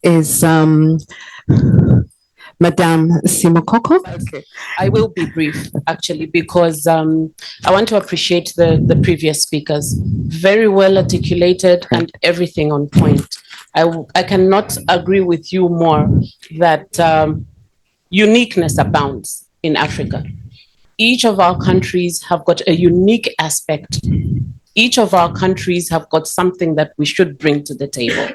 is Madame Simukoko. Okay, I will be brief actually because I want to appreciate the previous speakers. Very well articulated and everything on point. I cannot agree with you more that uniqueness abounds in Africa. Each of our countries have got a unique aspect. Each of our countries have got something that we should bring to the table.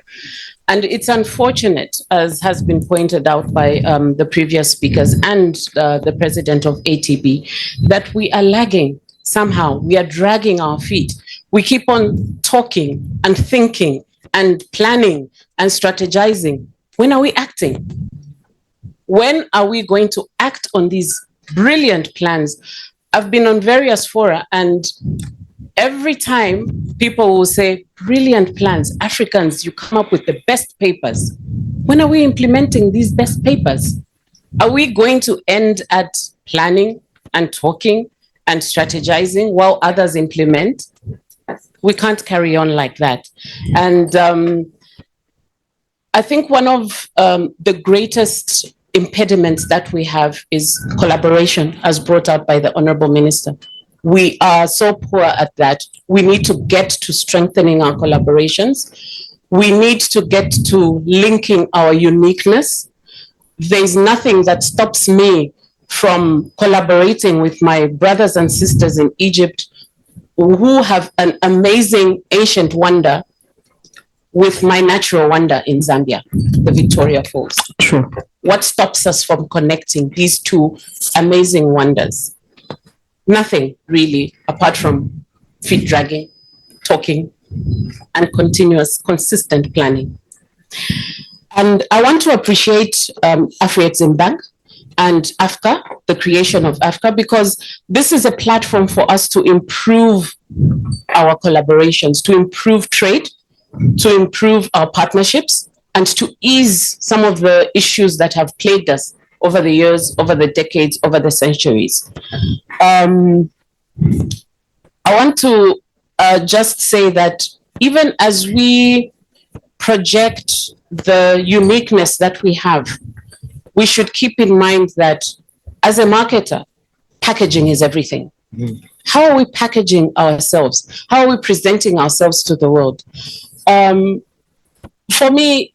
And it's unfortunate, as has been pointed out by the previous speakers and the president of ATB, that we are lagging somehow. We are dragging our feet. We keep on talking and thinking and planning and strategizing. When are we acting? When are we going to act on these brilliant plans? I've been on various fora, and every time people will say, brilliant plans, Africans, you come up with the best papers. When are we implementing these best papers? Are we going to end at planning and talking and strategizing while others implement? We can't carry on like that. And I think one of the greatest impediments that we have is collaboration, as brought out by the Honorable Minister. We are so poor at that. We need to get to strengthening our collaborations. We need to get to linking our uniqueness. There's nothing that stops me from collaborating with my brothers and sisters in Egypt who have an amazing ancient wonder with my natural wonder in Zambia, the Victoria Falls. Sure. What stops us from connecting these two amazing wonders? Nothing really, apart from feet dragging, talking, and continuous, consistent planning. And I want to appreciate Afro-Exim and AFCA, the creation of AFCA, because this is a platform for us to improve our collaborations, to improve trade, to improve our partnerships, and to ease some of the issues that have plagued us over the years, over the decades, over the centuries. I want to just say that even as we project the uniqueness that we have, we should keep in mind that as a marketer, packaging is everything. How are we packaging ourselves? How are we presenting ourselves to the world? For me,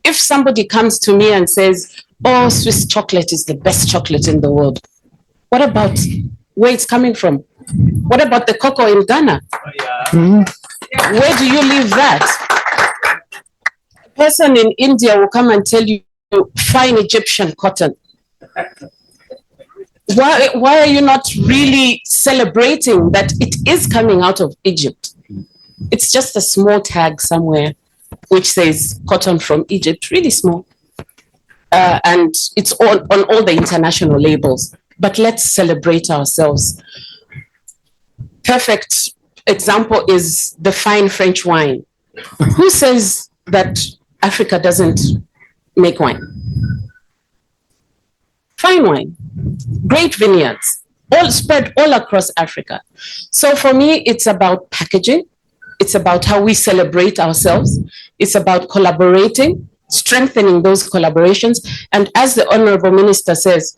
if somebody comes to me and says, oh, Swiss chocolate is the best chocolate in the world, what about where it's coming from? What about the cocoa in Ghana? Where do you leave that? A person in India will come and tell you, fine Egyptian cotton. Why are you not really celebrating that it is coming out of Egypt? It's just a small tag somewhere which says cotton from Egypt, really small. And it's on all the international labels. But let's celebrate ourselves. Perfect example is the fine French wine. Who says that Africa doesn't make wine? Fine wine, great vineyards, all spread all across Africa. So for me, it's about packaging. It's about how we celebrate ourselves. It's about collaborating, strengthening those collaborations. And as the Honorable Minister says,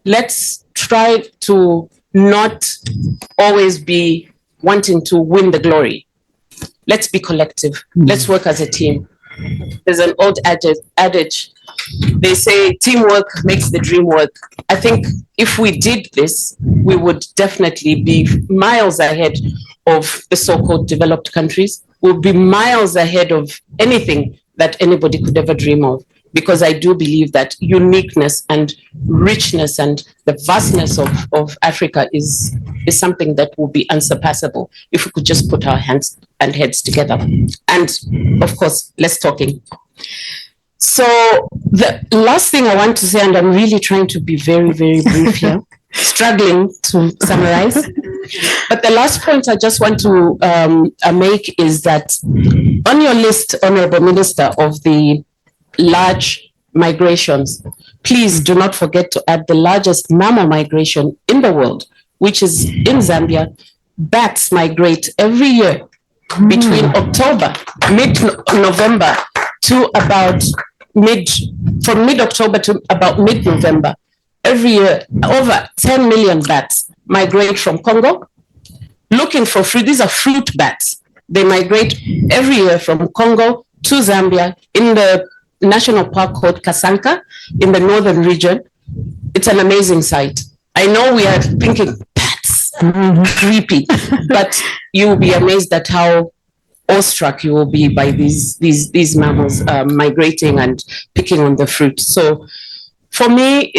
let's try to not always be wanting to win the glory. Let's be collective. Let's work as a team. There's an old adage. They say teamwork makes the dream work. I think if we did this, we would definitely be miles ahead of the so-called developed countries. We'll be miles ahead of anything that anybody could ever dream of. Because I do believe that uniqueness and richness and the vastness of Africa is something that will be unsurpassable if we could just put our hands and heads together. And of course, less talking. So the last thing I want to say, and I'm really trying to be very, very brief here, struggling to summarize. But the last point I just want to make is that on your list, Honorable Minister, of the large migrations, please do not forget to add the largest mammal migration in the world, which is in Zambia. Bats migrate every year between October, mid-November to about from mid-October to about mid-November, every year, over 10 million bats migrate from Congo looking for fruit. These are fruit bats. They migrate every year from Congo to Zambia in the national park called Kasanka in the northern region. It's an amazing sight. I know we are thinking bats, creepy, but you will be amazed at how awestruck you will be by these mammals migrating and picking on the fruit. So for me,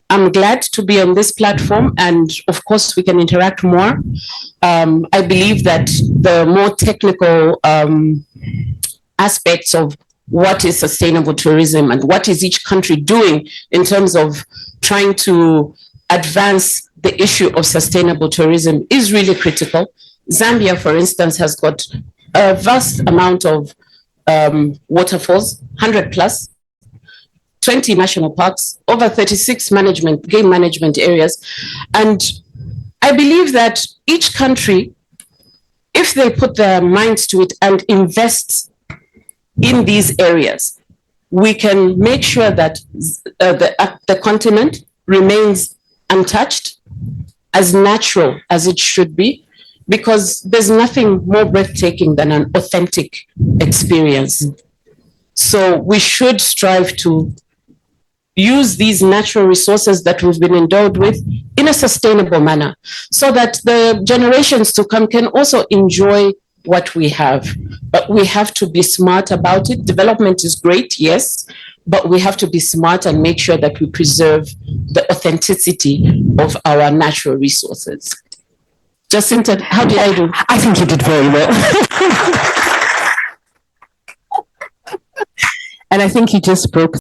I'm glad to be on this platform, and of course we can interact more. I believe that the more technical aspects of what is sustainable tourism and what is each country doing in terms of trying to advance the issue of sustainable tourism is really critical. Zambia, for instance, has got a vast amount of waterfalls, 100 plus, 20 national parks, over 36 game management areas. And I believe that each country, if they put their minds to it and invest in these areas, we can make sure that the continent remains untouched, as natural as it should be, because there's nothing more breathtaking than an authentic experience. So we should strive to use these natural resources that we've been endowed with in a sustainable manner, so that the generations to come can also enjoy what we have. But we have to be smart about it. Development is great, yes, but we have to be smart and make sure that we preserve the authenticity of our natural resources. Jacinta, how did I do? I think you did very well. And I think you just broke